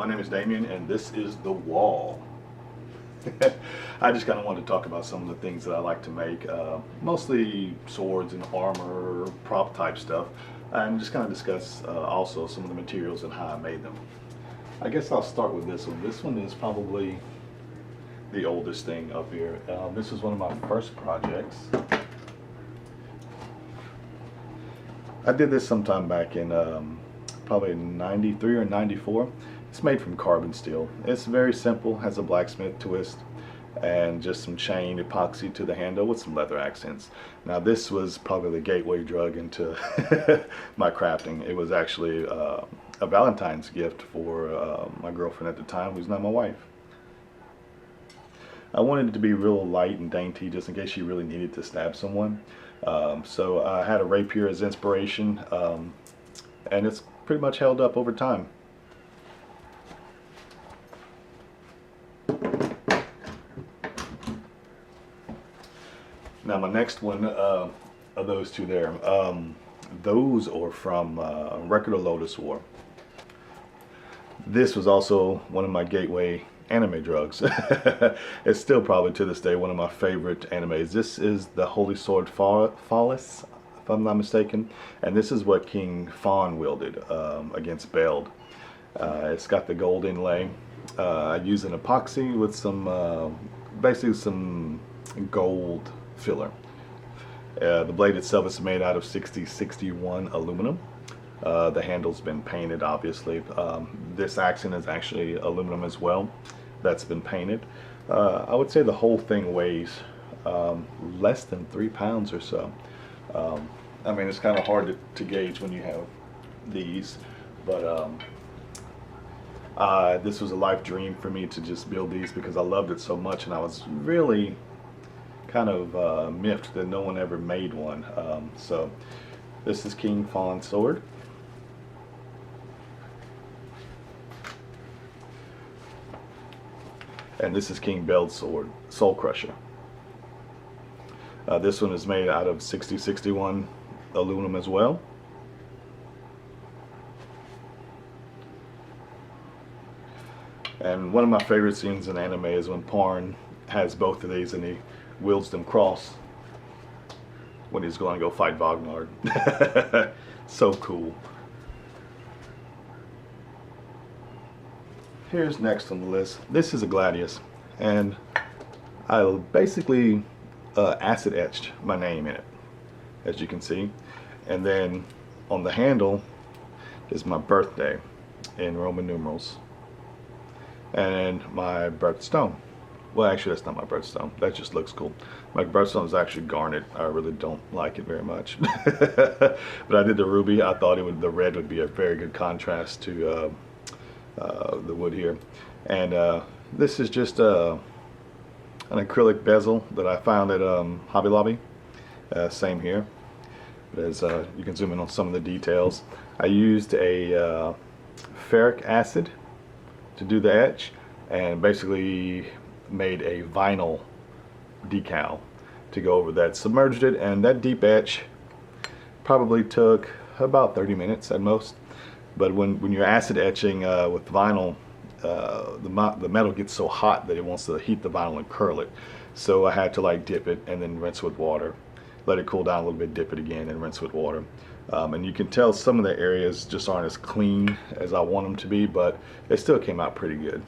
My name is Damien, and this is The Wall. I just kind of wanted to talk about some of the things that I like to make, mostly swords and armor, prop type stuff, and just kind of discuss also some of the materials and how I made them. I guess I'll start with this one. This one is probably the oldest thing up here. This is one of my first projects. I did this sometime back in probably 93 or 94. It's made from carbon steel. It's very simple, has a blacksmith twist and just some chain epoxy to the handle with some leather accents. Now this was probably the gateway drug into my crafting. It was actually a Valentine's gift for my girlfriend at the time, who's not my wife. I wanted it to be real light and dainty just in case she really needed to stab someone. So I had a rapier as inspiration, and it's pretty much held up over time. Now my next one are those two there. Those are from Record of Lodoss War. This was also one of my gateway anime drugs. It's still probably to this day one of my favorite animes. This is the Holy Sword Falis, if I'm not mistaken, and this is what King Fon wielded against Beld. It's got the gold inlay. I use an epoxy with some basically some gold filler. The blade itself is made out of 6061 aluminum. The handle's been painted, obviously. This accent is actually aluminum as well. That's been painted. I would say the whole thing weighs less than 3 pounds or so. I mean, it's kind of hard to gauge when you have these, but this was a life dream for me to just build these because I loved it so much, and I was really kind of miffed that no one ever made one. So this is King Fon's sword. And this is King Beld's sword, Soul Crusher. This one is made out of 6061 aluminum as well. And one of my favorite scenes in anime is when Parn has both of these and he wields them cross when he's going to go fight Vagnard. So cool. Here's next on the list. This is a Gladius, and I basically acid etched my name in it, as you can see. And then on the handle is my birthday in Roman numerals, and my birthstone. Well, actually, that's not my birthstone. That just looks cool. My birthstone is actually garnet. I really don't like it very much. But I did the ruby. I thought the red would be a very good contrast to the wood here. And this is just an acrylic bezel that I found at Hobby Lobby. Same here. But as you can zoom in on some of the details. I used a ferric acid to do the etch, and basically made a vinyl decal to go over that. Submerged it, and that deep etch probably took about 30 minutes at most. But when you're acid etching with vinyl, the metal gets so hot that it wants to heat the vinyl and curl it. So I had to like dip it and then rinse with water. Let it cool down a little bit, dip it again, and rinse with water. And you can tell some of the areas just aren't as clean as I want them to be, but they still came out pretty good.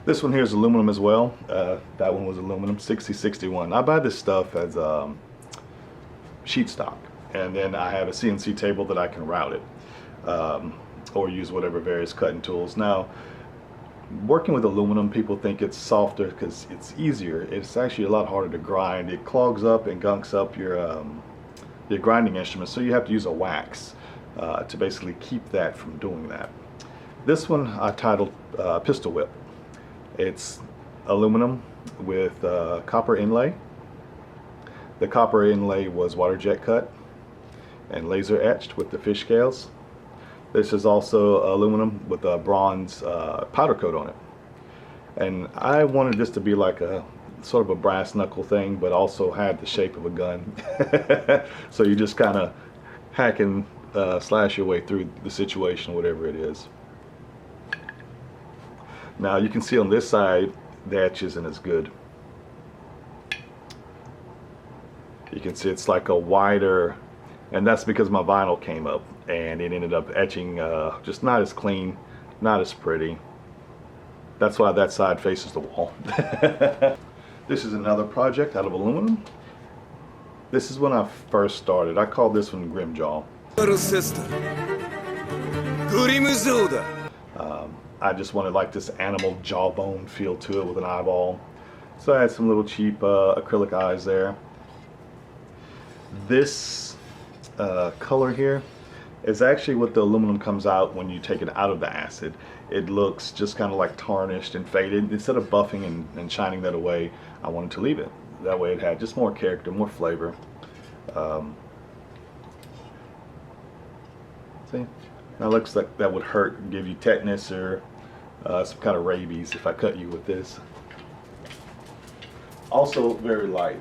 This one here is aluminum as well. That one was aluminum, 6061. I buy this stuff as sheet stock, and then I have a CNC table that I can route it, or use whatever various cutting tools. Now, working with aluminum, people think it's softer because it's easier. It's actually a lot harder to grind. It clogs up and gunks up your grinding instrument, so you have to use a wax to basically keep that from doing that. This one I titled Pistol Whip. It's aluminum with copper inlay. The copper inlay was water jet cut and laser etched with the fish scales. This is also aluminum with a bronze powder coat on it. And I wanted this to be like a sort of a brass knuckle thing, but also had the shape of a gun. So you just kind of hack and slash your way through the situation, whatever it is. Now you can see on this side, the etch isn't as good. You can see it's like a wider, and that's because my vinyl came up and it ended up etching just not as clean, not as pretty. That's why that side faces the wall. This is another project out of aluminum. This is when I first started. I called this one Grimjaw. I just wanted like this animal jawbone feel to it with an eyeball. So I had some little cheap acrylic eyes there. This color here is actually what the aluminum comes out when you take it out of the acid. It looks just kind of like tarnished and faded. Instead of buffing and shining that away, I wanted to leave it. That way it had just more character, more flavor. See? Now it looks like that would hurt and give you tetanus or some kind of rabies if I cut you with this. Also very light.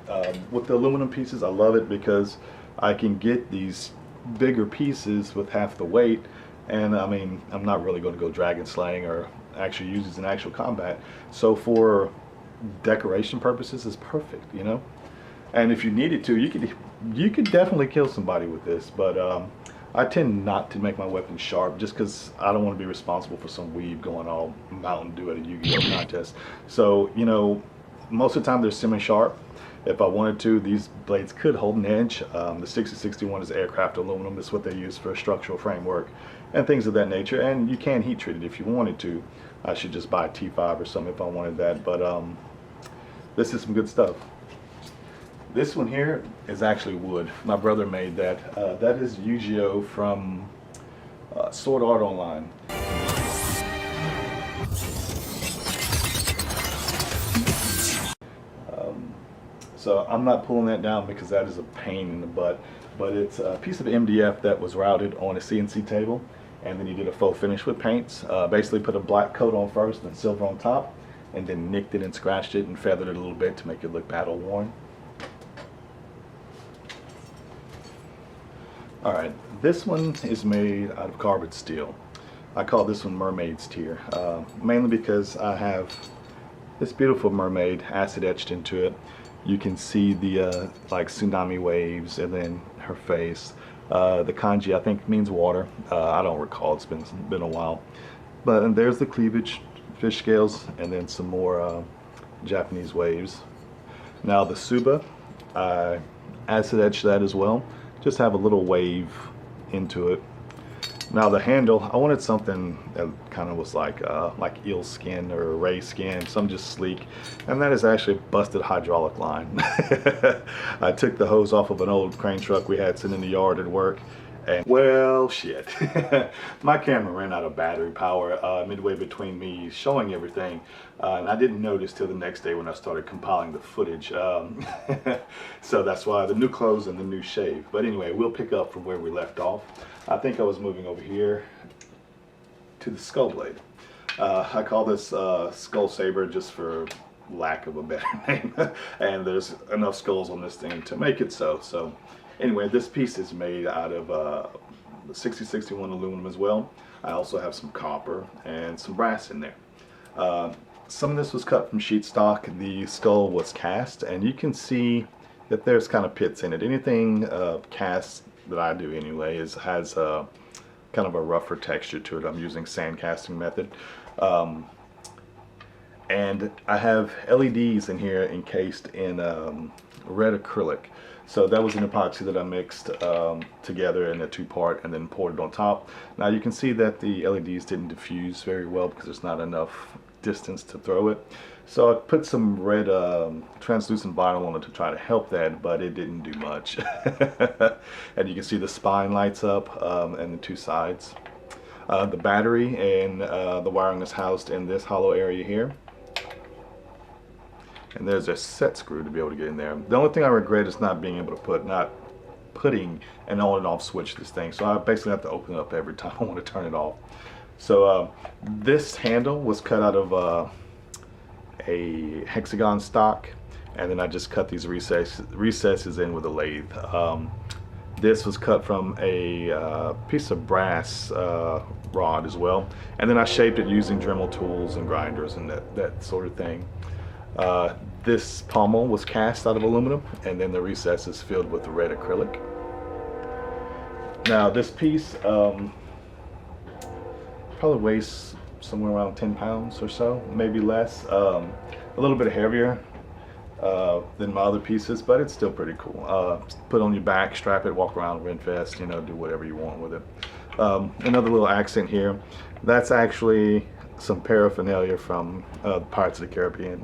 With the aluminum pieces, I love it because I can get these bigger pieces with half the weight, and I mean, I'm not really going to go dragon slaying or actually use these in actual combat. So for decoration purposes, it's perfect, you know. And if you needed to, you could definitely kill somebody with this, but I tend not to make my weapons sharp just because I don't want to be responsible for some weeb going all Mountain Dew at a Yu-Gi-Oh contest. So, you know, most of the time they're semi-sharp. If I wanted to, these blades could hold an edge. The 6061 is aircraft aluminum. That's what they use for structural framework and things of that nature. And you can heat treat it if you wanted to. I should just buy a T5 or something if I wanted that. But this is some good stuff. This one here is actually wood. My brother made that. That is Yu-Gi-Oh from Sword Art Online. So I'm not pulling that down because that is a pain in the butt, but it's a piece of MDF that was routed on a CNC table, and then he did a faux finish with paints. Basically put a black coat on first and silver on top, and then nicked it and scratched it and feathered it a little bit to make it look battle worn. Alright, this one is made out of carbon steel. I call this one Mermaid's Tear, mainly because I have this beautiful mermaid acid etched into it. You can see the like tsunami waves, and then her face. The kanji I think means water. I don't recall, it's been a while. But and there's the cleavage, fish scales, and then some more Japanese waves. Now the Tsuba, I acid etched that as well. Just have a little wave into it. Now the handle, I wanted something that kind of was like eel skin or ray skin, something just sleek, and that is actually a busted hydraulic line. I took the hose off of an old crane truck we had sitting in the yard at work, and well, shit. My camera ran out of battery power midway between me showing everything, and I didn't notice till the next day when I started compiling the footage. So that's why the new clothes and the new shave. But anyway, we'll pick up from where we left off. I think I was moving over here to the skull blade. I call this skull saber just for lack of a better name, and there's enough skulls on this thing to make it so. So anyway, this piece is made out of the 6061 aluminum as well. I also have some copper and some brass in there. Some of this was cut from sheet stock. The skull was cast, and you can see that there's kind of pits in it. Anything cast that I do anyway has kind of a rougher texture to it. I'm using sand casting method. And I have LEDs in here encased in red acrylic. So that was an epoxy that I mixed together in a two-part and then poured it on top. Now you can see that the LEDs didn't diffuse very well because there's not enough distance to throw it. So I put some red translucent vinyl on it to try to help that, but it didn't do much. And you can see the spine lights up and the two sides. The battery and the wiring is housed in this hollow area here. And there's a set screw to be able to get in there. The only thing I regret is not being able to putting an on and off switch to this thing. So I basically have to open it up every time I want to turn it off. So this handle was cut out of a hexagon stock, and then I just cut these recesses in with a lathe. This was cut from a piece of brass rod as well, and then I shaped it using Dremel tools and grinders and that sort of thing. This pommel was cast out of aluminum, and then the recesses filled with red acrylic. Now this piece probably weighs somewhere around 10 pounds or so, maybe less. A little bit heavier than my other pieces, but it's still pretty cool. Put on your back, strap it, walk around Renfest, you know, do whatever you want with it. Another little accent here, that's actually some paraphernalia from Pirates of the Caribbean.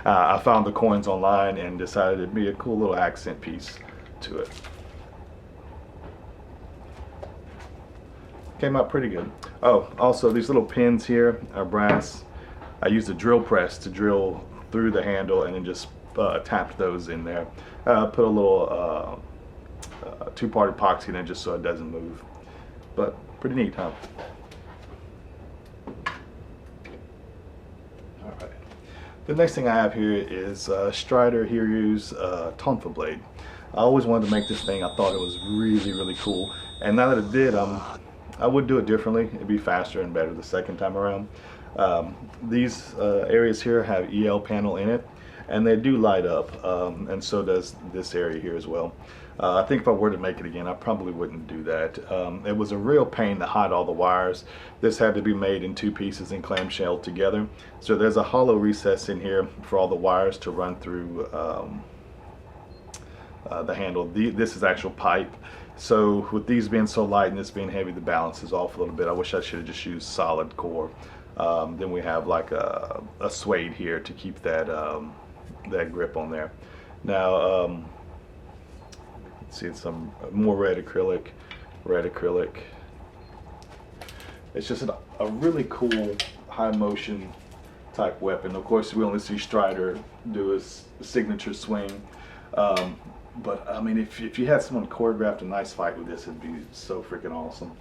I found the coins online and decided it'd be a cool little accent piece to it. Came out pretty good. Oh, also these little pins here are brass. I used a drill press to drill through the handle and then just tapped those in there. Put a little two-part epoxy in it just so it doesn't move. But pretty neat, huh? Alright. The next thing I have here is Strider Hiryu's tonfa blade. I always wanted to make this thing. I thought it was really, really cool. And now that it did, I would do it differently. It'd be faster and better the second time around. These areas here have EL panel in it, and they do light up, and so does this area here as well. I think if I were to make it again, I probably wouldn't do that. It was a real pain to hide all the wires. This had to be made in 2 pieces and clamshell together. So there's a hollow recess in here for all the wires to run through the handle. This is actual pipe. So with these being so light and this being heavy, the balance is off a little bit. I wish I should have just used solid core. Then we have like a suede here to keep that that grip on there. Now, see some more red acrylic. It's just a really cool high motion type weapon. Of course, we only see Strider do his signature swing. But I mean, if you had someone choreographed a nice fight with this, it'd be so freaking awesome.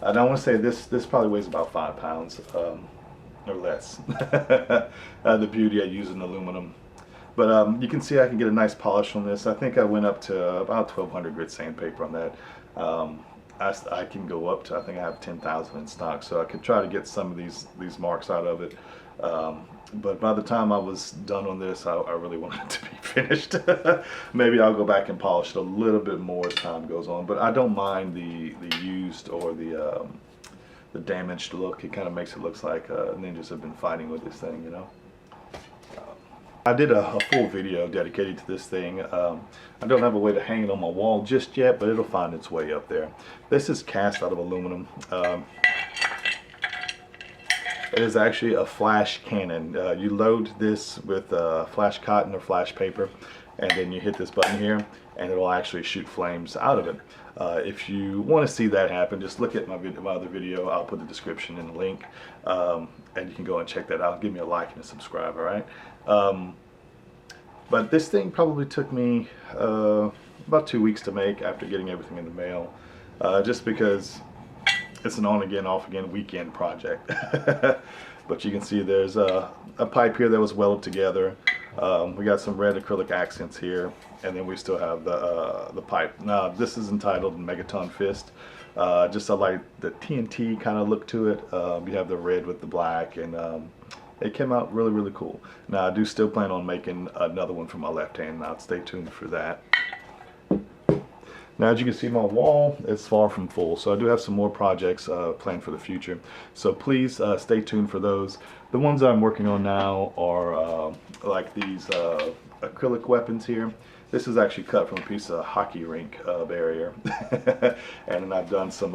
And I want to say this probably weighs about 5 pounds or less. The beauty of using aluminum. But you can see I can get a nice polish on this. I think I went up to about 1200 grit sandpaper on that. I can go up to, I think I have 10,000 in stock, so I could try to get some of these marks out of it. But by the time I was done on this, I really wanted it to be finished. Maybe I'll go back and polish it a little bit more as time goes on. But I don't mind the used or the damaged look. It kind of makes it look like ninjas have been fighting with this thing, you know. I did a full video dedicated to this thing. I don't have a way to hang it on my wall just yet, but it'll find its way up there. This is cast out of aluminum. It is actually a flash cannon. You load this with flash cotton or flash paper, and then you hit this button here, and it will actually shoot flames out of it. If you want to see that happen, just look at my other video. I'll put the description in the link, and you can go and check that out. Give me a like and a subscribe, all right? But this thing probably took me about 2 weeks to make after getting everything in the mail, just because it's an on-again, off-again weekend project. But you can see there's a pipe here that was welded together. We got some red acrylic accents here, and then we still have the pipe. Now this is entitled Megaton Fist. Just I like the TNT kind of look to it. You have the red with the black, and it came out really, really cool. Now I do still plan on making another one for my left hand. Now stay tuned for that. Now, as you can see, my wall is far from full, so I do have some more projects planned for the future. So please stay tuned for those. The ones I'm working on now are like these acrylic weapons here. This is actually cut from a piece of hockey rink barrier, and then I've done some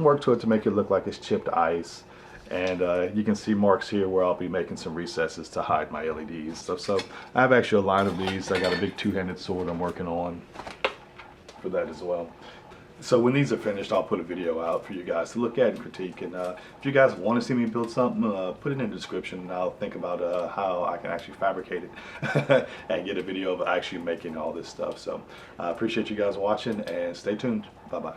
work to it to make it look like it's chipped ice. And you can see marks here where I'll be making some recesses to hide my LEDs. So I have actually a line of these. I got a big two-handed sword I'm working on for that as well. So when these are finished, I'll put a video out for you guys to look at and critique. And if you guys want to see me build something, put it in the description, and I'll think about how I can actually fabricate it and get a video of actually making all this stuff. So I appreciate you guys watching, and stay tuned. Bye-bye.